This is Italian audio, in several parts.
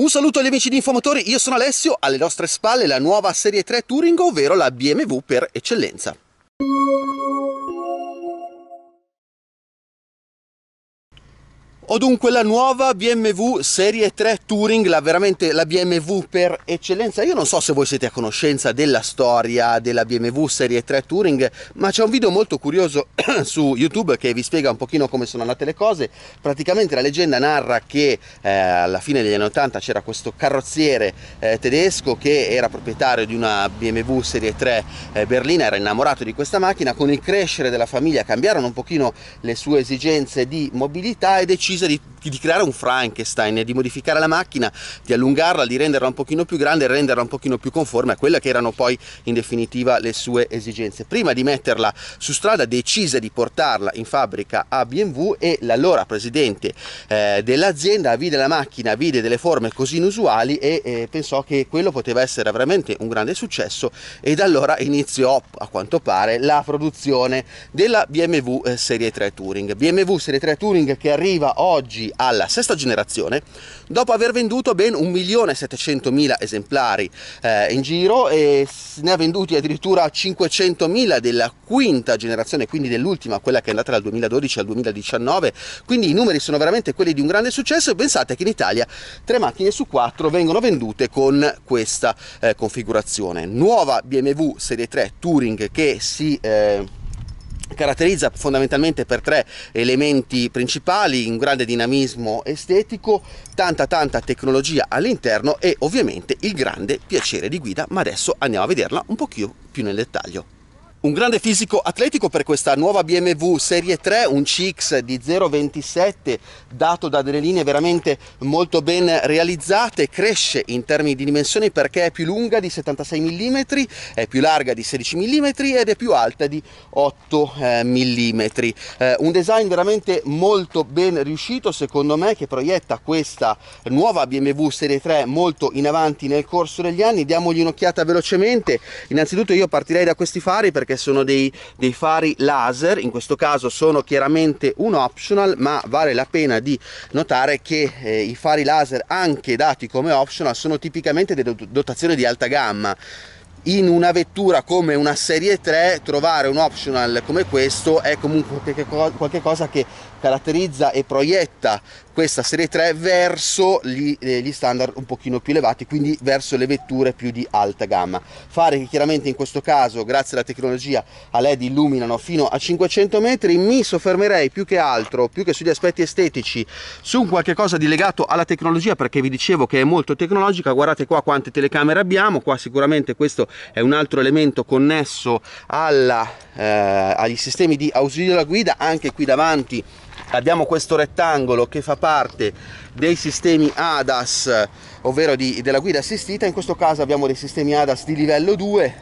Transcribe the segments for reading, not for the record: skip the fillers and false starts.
Un saluto agli amici di Infomotori, io sono Alessio, alle nostre spalle la nuova Serie 3 Touring, ovvero la BMW per eccellenza. Ho dunque la nuova BMW Serie 3 Touring, veramente la BMW per eccellenza. Io non so se voi siete a conoscenza della storia della BMW Serie 3 Touring, ma c'è un video molto curioso su YouTube che vi spiega un pochino come sono andate le cose. Praticamente la leggenda narra che alla fine degli anni 80 c'era questo carrozziere tedesco che era proprietario di una BMW Serie 3 berlina, era innamorato di questa macchina. Con il crescere della famiglia cambiarono un pochino le sue esigenze di mobilità e decise di creare un Frankenstein, di modificare la macchina, di allungarla, di renderla un pochino più grande e renderla un pochino più conforme a quelle che erano poi in definitiva le sue esigenze. Prima di metterla su strada decise di portarla in fabbrica a BMW e l'allora presidente dell'azienda vide la macchina, vide delle forme così inusuali e pensò che quello poteva essere veramente un grande successo, e da allora iniziò a quanto pare la produzione della BMW Serie 3 Touring. BMW Serie 3 Touring che arriva oggi alla sesta generazione dopo aver venduto ben 1.700.000 esemplari in giro, e ne ha venduti addirittura 500.000 della quinta generazione, quindi dell'ultima, quella che è andata dal 2012 al 2019, quindi i numeri sono veramente quelli di un grande successo. E pensate che in Italia 3 macchine su 4 vengono vendute con questa configurazione. Nuova BMW Serie 3 Touring che si caratterizza fondamentalmente per 3 elementi principali: un grande dinamismo estetico, tanta tecnologia all'interno e ovviamente il grande piacere di guida, ma adesso andiamo a vederla un pochino più nel dettaglio. Un grande fisico atletico per questa nuova BMW Serie 3, un CX di 0,27 dato da delle linee veramente molto ben realizzate. Cresce in termini di dimensioni perché è più lunga di 76 mm, è più larga di 16 mm ed è più alta di 8 mm. Un design veramente molto ben riuscito secondo me, che proietta questa nuova BMW Serie 3 molto in avanti nel corso degli anni. Diamogli un'occhiata velocemente. Innanzitutto io partirei da questi fari, perché sono dei fari laser. In questo caso sono chiaramente un optional, ma vale la pena di notare che i fari laser, anche dati come optional, sono tipicamente delle dotazioni di alta gamma. In una vettura come una Serie 3 trovare un optional come questo è comunque qualche cosa che caratterizza e proietta questa Serie 3 verso gli standard un pochino più elevati, quindi verso le vetture più di alta gamma. Fari che chiaramente in questo caso, grazie alla tecnologia a LED, illuminano fino a 500 metri. Mi soffermerei più che altro, più che sugli aspetti estetici, su un qualche cosa di legato alla tecnologia, perché vi dicevo che è molto tecnologica. Guardate qua quante telecamere abbiamo, qua sicuramente questo è un altro elemento connesso agli sistemi di ausilio alla guida. Anche qui davanti abbiamo questo rettangolo che fa parte dei sistemi ADAS, ovvero della guida assistita. In questo caso abbiamo dei sistemi ADAS di livello 2,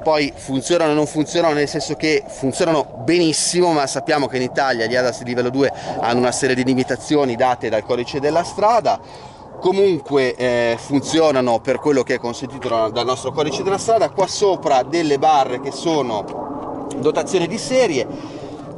poi funzionano o non funzionano, nel senso che funzionano benissimo, ma sappiamo che in Italia gli ADAS di livello 2 hanno una serie di limitazioni date dal codice della strada. Comunque funzionano per quello che è consentito dal nostro codice della strada. Qua sopra delle barre che sono dotazione di serie.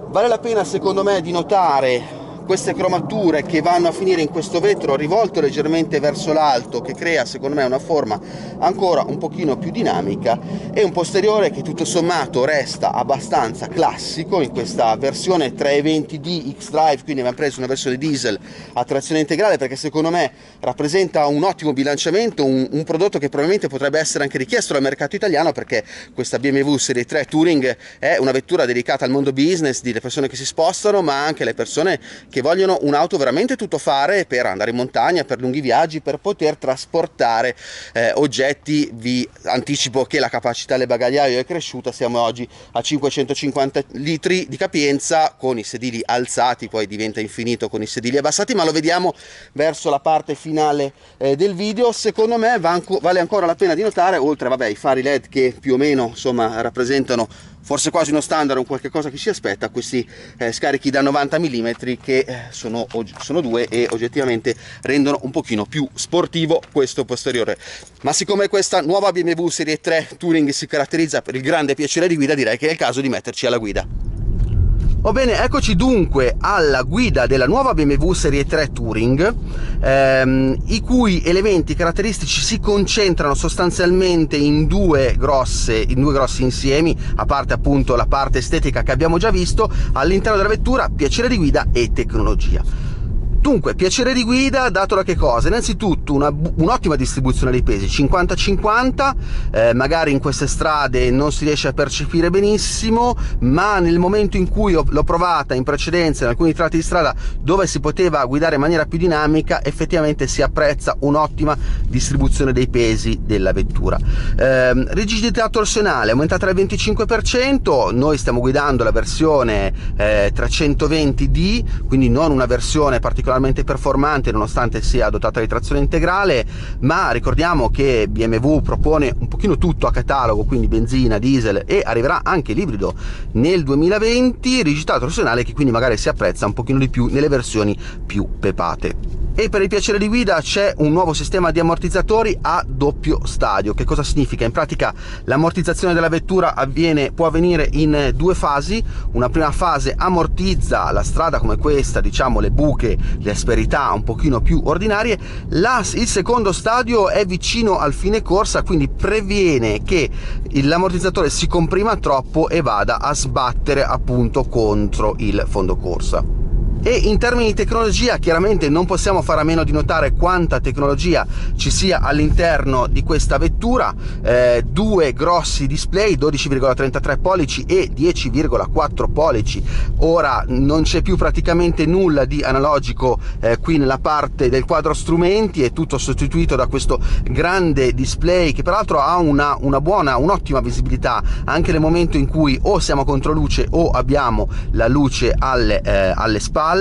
Vale la pena secondo me di notare queste cromature che vanno a finire in questo vetro rivolto leggermente verso l'alto, che crea secondo me una forma ancora un pochino più dinamica, e un posteriore che tutto sommato resta abbastanza classico in questa versione 320D X-Drive. Quindi abbiamo preso una versione diesel a trazione integrale perché secondo me rappresenta un ottimo bilanciamento, un prodotto che probabilmente potrebbe essere anche richiesto dal mercato italiano, perché questa BMW Serie 3 Touring è una vettura dedicata al mondo business, di le persone che si spostano, ma anche le persone che vogliono un'auto veramente tutto fare per andare in montagna, per lunghi viaggi, per poter trasportare oggetti. Vi anticipo che la capacità del bagagliaio è cresciuta, siamo oggi a 550 litri di capienza con i sedili alzati, poi diventa infinito con i sedili abbassati, ma lo vediamo verso la parte finale del video. Secondo me vale ancora la pena di notare, oltre i fari LED che più o meno insomma rappresentano forse quasi uno standard, un qualche cosa che si aspetta, questi scarichi da 90 mm che sono 2 e oggettivamente rendono un pochino più sportivo questo posteriore. Ma siccome questa nuova BMW Serie 3 Touring si caratterizza per il grande piacere di guida, direi che è il caso di metterci alla guida. Oh bene, eccoci dunque alla guida della nuova BMW Serie 3 Touring, i cui elementi caratteristici si concentrano sostanzialmente in due grossi insiemi, a parte appunto la parte estetica che abbiamo già visto. All'interno della vettura piacere di guida e tecnologia. Dunque, piacere di guida dato da che cosa? Innanzitutto un'ottima distribuzione dei pesi, 50-50, magari in queste strade non si riesce a percepire benissimo, ma nel momento in cui l'ho provata in precedenza in alcuni tratti di strada dove si poteva guidare in maniera più dinamica, effettivamente si apprezza un'ottima distribuzione dei pesi della vettura. Rigidità torsionale aumentata del 25%, noi stiamo guidando la versione 320D, quindi non una versione particolarmente performante nonostante sia dotata di trazione integrale, ma ricordiamo che BMW propone un pochino tutto a catalogo, quindi benzina, diesel, e arriverà anche l'ibrido nel 2020. Rigidità torsionale che quindi magari si apprezza un pochino di più nelle versioni più pepate. E per il piacere di guida c'è un nuovo sistema di ammortizzatori a doppio stadio. Che cosa significa? In pratica l'ammortizzazione della vettura può avvenire in due fasi. Una prima fase ammortizza la strada come questa, diciamo le buche, le asperità un pochino più ordinarie. Il secondo stadio è vicino al fine corsa, quindi previene che l'ammortizzatore si comprima troppo e vada a sbattere appunto contro il fondo corsa. E in termini di tecnologia chiaramente non possiamo fare a meno di notare quanta tecnologia ci sia all'interno di questa vettura. Due grossi display 12,33 pollici e 10,4 pollici. Ora non c'è più praticamente nulla di analogico qui nella parte del quadro strumenti, è tutto sostituito da questo grande display che peraltro ha un'ottima visibilità anche nel momento in cui o siamo contro luce o abbiamo la luce alle spalle.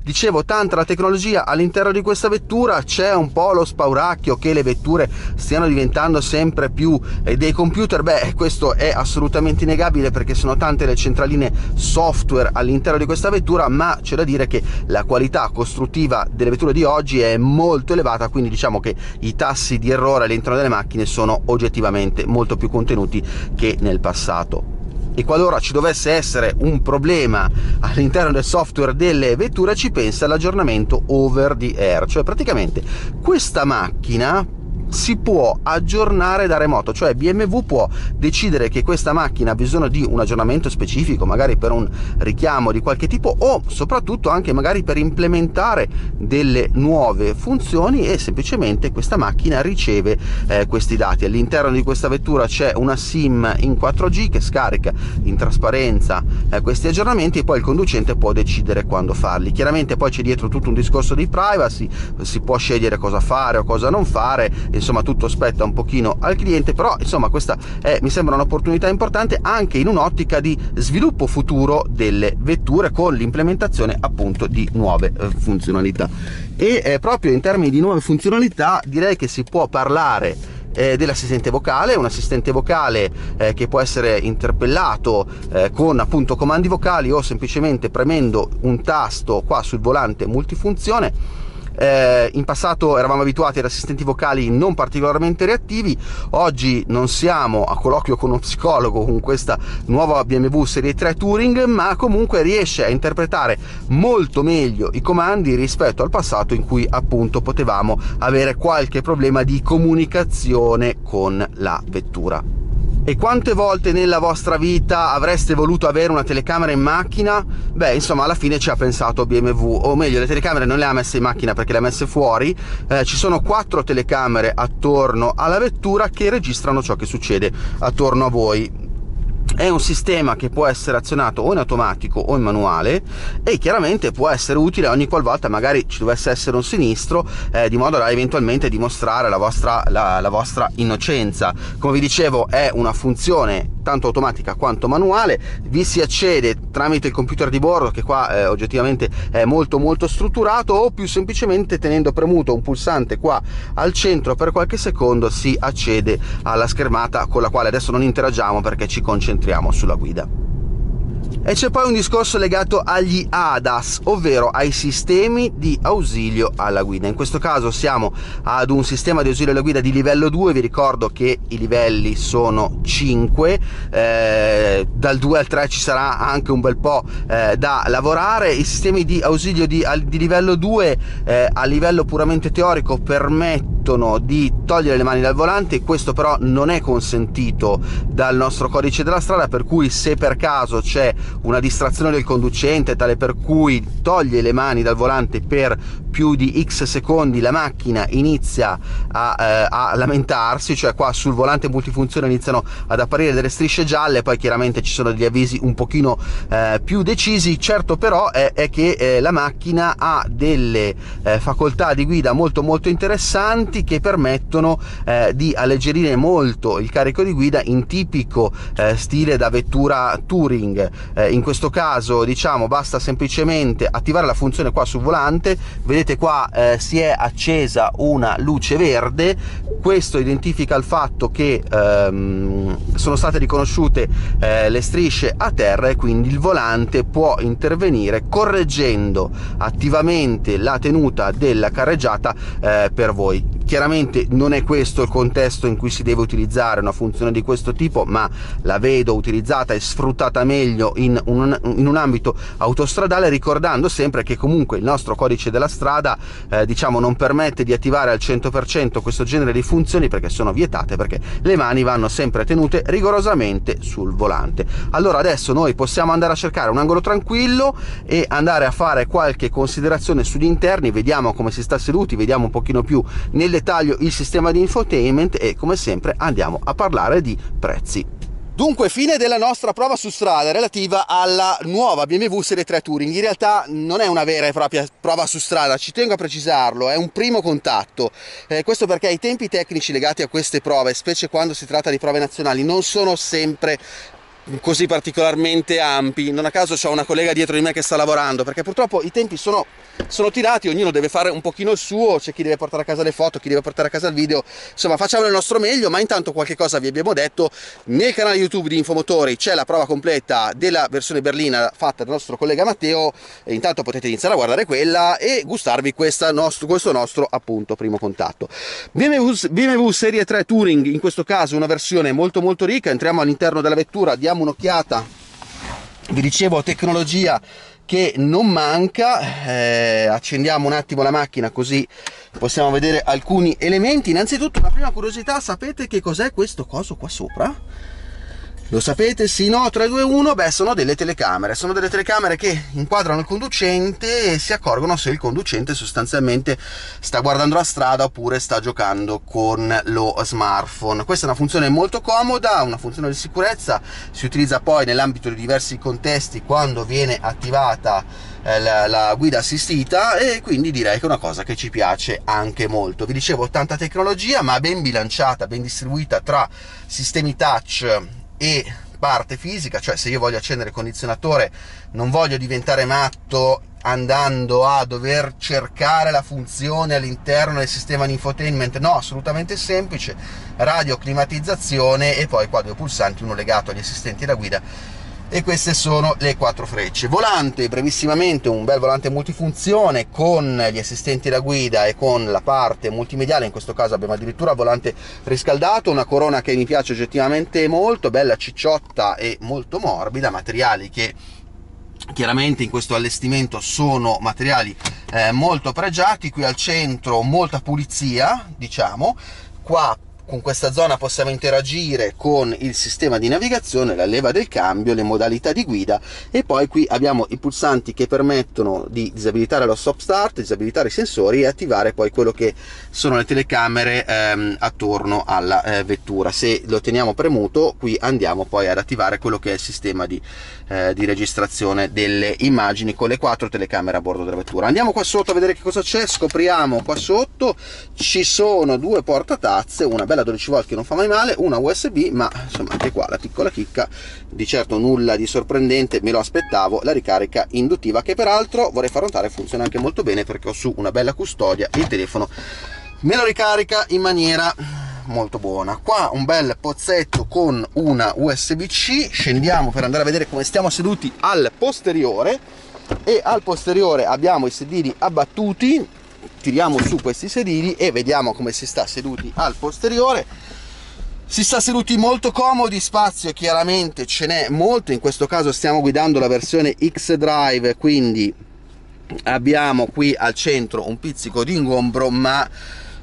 Dicevo, tanta la tecnologia all'interno di questa vettura, c'è un po' lo spauracchio che le vetture stiano diventando sempre più dei computer. Beh, questo è assolutamente innegabile perché sono tante le centraline software all'interno di questa vettura, ma c'è da dire che la qualità costruttiva delle vetture di oggi è molto elevata, quindi diciamo che i tassi di errore all'interno delle macchine sono oggettivamente molto più contenuti che nel passato. E qualora ci dovesse essere un problema all'interno del software delle vetture, ci pensa l'aggiornamento over the air, cioè praticamente questa macchina si può aggiornare da remoto, cioè BMW può decidere che questa macchina ha bisogno di un aggiornamento specifico, magari per un richiamo di qualche tipo o soprattutto anche magari per implementare delle nuove funzioni, e semplicemente questa macchina riceve questi dati. All'interno di questa vettura c'è una SIM in 4G che scarica in trasparenza questi aggiornamenti e poi il conducente può decidere quando farli. Chiaramente poi c'è dietro tutto un discorso di privacy, si può scegliere cosa fare o cosa non fare, insomma tutto spetta un pochino al cliente, però insomma questa mi sembra un'opportunità importante anche in un'ottica di sviluppo futuro delle vetture con l'implementazione appunto di nuove funzionalità. E proprio in termini di nuove funzionalità direi che si può parlare dell'assistente vocale, un assistente vocale che può essere interpellato con appunto comandi vocali o semplicemente premendo un tasto qua sul volante multifunzione. In passato eravamo abituati ad assistenti vocali non particolarmente reattivi, oggi non siamo a colloquio con uno psicologo con questa nuova BMW Serie 3 Touring, ma comunque riesce a interpretare molto meglio i comandi rispetto al passato in cui appunto potevamo avere qualche problema di comunicazione con la vettura. E quante volte nella vostra vita avreste voluto avere una telecamera in macchina? Beh, insomma, alla fine ci ha pensato BMW, o meglio, le telecamere non le ha messe in macchina perché le ha messe fuori. Ci sono 4 telecamere attorno alla vettura che registrano ciò che succede attorno a voi. È un sistema che può essere azionato o in automatico o in manuale e chiaramente può essere utile ogni qualvolta magari ci dovesse essere un sinistro, di modo da eventualmente dimostrare la vostra innocenza. Come vi dicevo, è una funzione tanto automatica quanto manuale, vi si accede tramite il computer di bordo che qua oggettivamente è molto strutturato, o più semplicemente tenendo premuto un pulsante qua al centro per qualche secondo si accede alla schermata con la quale adesso non interagiamo perché ci concentriamo sulla guida. E c'è poi un discorso legato agli ADAS, ovvero ai sistemi di ausilio alla guida. In questo caso siamo ad un sistema di ausilio alla guida di livello 2, vi ricordo che i livelli sono 5, dal 2 al 3 ci sarà anche un bel po' da lavorare. I sistemi di ausilio di livello 2 a livello puramente teorico permettono di togliere le mani dal volante, questo però non è consentito dal nostro codice della strada, per cui se per caso c'è una distrazione del conducente tale per cui toglie le mani dal volante per più di x secondi, la macchina inizia a lamentarsi, cioè qua sul volante multifunzione iniziano ad apparire delle strisce gialle, poi chiaramente ci sono degli avvisi un pochino più decisi. Certo però è che la macchina ha delle facoltà di guida molto interessanti che permettono di alleggerire molto il carico di guida in tipico stile da vettura touring. In questo caso diciamo basta semplicemente attivare la funzione qua sul volante, vedete qua si è accesa una luce verde, questo identifica il fatto che sono state riconosciute le strisce a terra e quindi il volante può intervenire correggendo attivamente la tenuta della carreggiata per voi. Chiaramente non è questo il contesto in cui si deve utilizzare una funzione di questo tipo, ma la vedo utilizzata e sfruttata meglio in un ambito autostradale, ricordando sempre che comunque il nostro codice della strada diciamo non permette di attivare al 100% questo genere di funzioni perché sono vietate, perché le mani vanno sempre tenute rigorosamente sul volante. Allora adesso noi possiamo andare a cercare un angolo tranquillo e andare a fare qualche considerazione sugli interni, vediamo come si sta seduti, vediamo un pochino più nel dettaglio il sistema di infotainment e come sempre andiamo a parlare di prezzi. Dunque, fine della nostra prova su strada relativa alla nuova BMW Serie 3 Touring. In realtà non è una vera e propria prova su strada, ci tengo a precisarlo, è un primo contatto. Questo perché i tempi tecnici legati a queste prove, specie quando si tratta di prove nazionali, non sono sempre così particolarmente ampi. Non a caso c'ho una collega dietro di me che sta lavorando, perché purtroppo i tempi sono tirati, ognuno deve fare un pochino il suo, c'è chi deve portare a casa le foto, chi deve portare a casa il video, insomma facciamo il nostro meglio. Ma intanto qualche cosa vi abbiamo detto: nel canale YouTube di Infomotori c'è la prova completa della versione berlina fatta dal nostro collega Matteo, e intanto potete iniziare a guardare quella e gustarvi questo nostro appunto primo contatto. BMW Serie 3 Touring, in questo caso una versione molto ricca. Entriamo all'interno della vettura, diamo un'occhiata, vi dicevo tecnologia che non manca. Accendiamo un attimo la macchina così possiamo vedere alcuni elementi. Innanzitutto una prima curiosità: sapete che cos'è questo coso qua sopra? Lo sapete? Sì, no, 3, 2, 1, beh, sono delle telecamere che inquadrano il conducente e si accorgono se il conducente sostanzialmente sta guardando la strada oppure sta giocando con lo smartphone. Questa è una funzione molto comoda, una funzione di sicurezza, si utilizza poi nell'ambito di diversi contesti quando viene attivata la guida assistita, e quindi direi che è una cosa che ci piace anche molto. Vi dicevo, tanta tecnologia ma ben bilanciata, ben distribuita tra sistemi touch e parte fisica, cioè se io voglio accendere il condizionatore non voglio diventare matto andando a dover cercare la funzione all'interno del sistema di infotainment, no, assolutamente semplice: radio, climatizzazione e poi qua due pulsanti, uno legato agli assistenti alla guida, e queste sono le 4 frecce. Volante, brevissimamente, un bel volante multifunzione con gli assistenti alla guida e con la parte multimediale. In questo caso abbiamo addirittura volante riscaldato, una corona che mi piace oggettivamente molto, bella cicciotta e molto morbida, materiali che chiaramente in questo allestimento sono materiali molto pregiati. Qui al centro molta pulizia, diciamo. Qua con questa zona possiamo interagire con il sistema di navigazione, la leva del cambio, le modalità di guida, e poi qui abbiamo i pulsanti che permettono di disabilitare lo stop start, disabilitare i sensori e attivare poi quello che sono le telecamere attorno alla vettura. Se lo teniamo premuto, qui andiamo poi ad attivare quello che è il sistema di registrazione delle immagini con le 4 telecamere a bordo della vettura. Andiamo qua sotto a vedere che cosa c'è. Scopriamo qua sotto ci sono 2 portatazze, una bella 12 volt che non fa mai male, una USB, ma insomma anche qua la piccola chicca, di certo nulla di sorprendente, me lo aspettavo, la ricarica induttiva, che peraltro vorrei far notare funziona anche molto bene, perché ho su una bella custodia, il telefono me lo ricarica in maniera molto buona. Qua un bel pozzetto con una USB-C. Scendiamo per andare a vedere come stiamo seduti al posteriore, e al posteriore abbiamo i sedili abbattuti. Tiriamo su questi sedili e vediamo come si sta seduti al posteriore. Si sta seduti molto comodi, spazio chiaramente ce n'è molto. In questo caso stiamo guidando la versione X-Drive, quindi abbiamo qui al centro un pizzico di ingombro, ma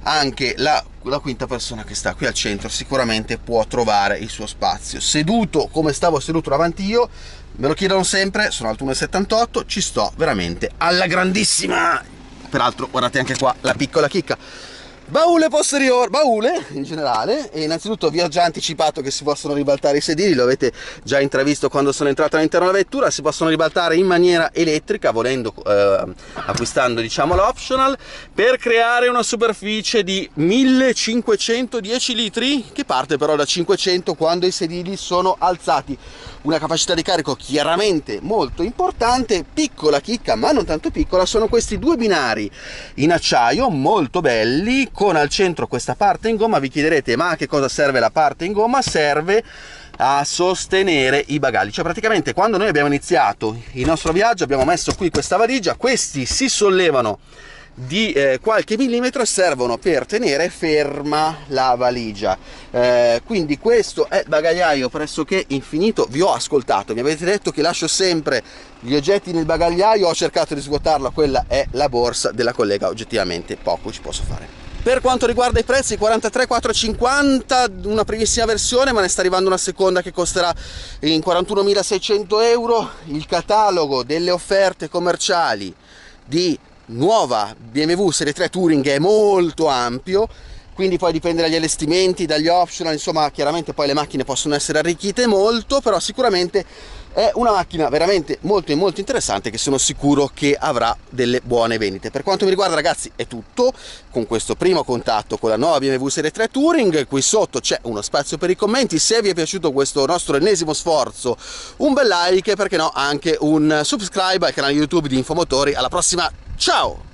anche la quinta persona che sta qui al centro sicuramente può trovare il suo spazio. Seduto come stavo seduto davanti io, me lo chiedono sempre, sono alto 1,78 m, ci sto veramente alla grandissima. Peraltro guardate anche qua la piccola chicca, baule posteriore, baule in generale. E innanzitutto vi ho già anticipato che si possono ribaltare i sedili, lo avete già intravisto quando sono entrato all'interno della vettura. Si possono ribaltare in maniera elettrica, volendo acquistando diciamo l'optional, per creare una superficie di 1510 litri, che parte però da 500 quando i sedili sono alzati. Una capacità di carico chiaramente molto importante. Piccola chicca, ma non tanto piccola, sono questi due binari in acciaio molto belli, con al centro questa parte in gomma. Vi chiederete, ma a che cosa serve la parte in gomma? Serve a sostenere i bagagli. Cioè praticamente quando noi abbiamo iniziato il nostro viaggio abbiamo messo qui questa valigia, questi si sollevano di qualche millimetro e servono per tenere ferma la valigia. Quindi questo è bagagliaio pressoché infinito. Vi ho ascoltato, mi avete detto che lascio sempre gli oggetti nel bagagliaio, ho cercato di svuotarlo, quella è la borsa della collega, oggettivamente poco ci posso fare. Per quanto riguarda i prezzi, 43.450 una primissima versione, ma ne sta arrivando una seconda che costerà in 41.600 euro. Il catalogo delle offerte commerciali di nuova BMW Serie 3 Touring è molto ampio, quindi poi dipende dagli allestimenti, dagli optional, insomma chiaramente poi le macchine possono essere arricchite molto, però sicuramente è una macchina veramente molto interessante, che sono sicuro che avrà delle buone vendite. Per quanto mi riguarda ragazzi è tutto con questo primo contatto con la nuova BMW Serie 3 Touring. Qui sotto c'è uno spazio per i commenti. Se vi è piaciuto questo nostro ennesimo sforzo, un bel like e perché no anche un subscribe al canale YouTube di Infomotori. Alla prossima, ciao!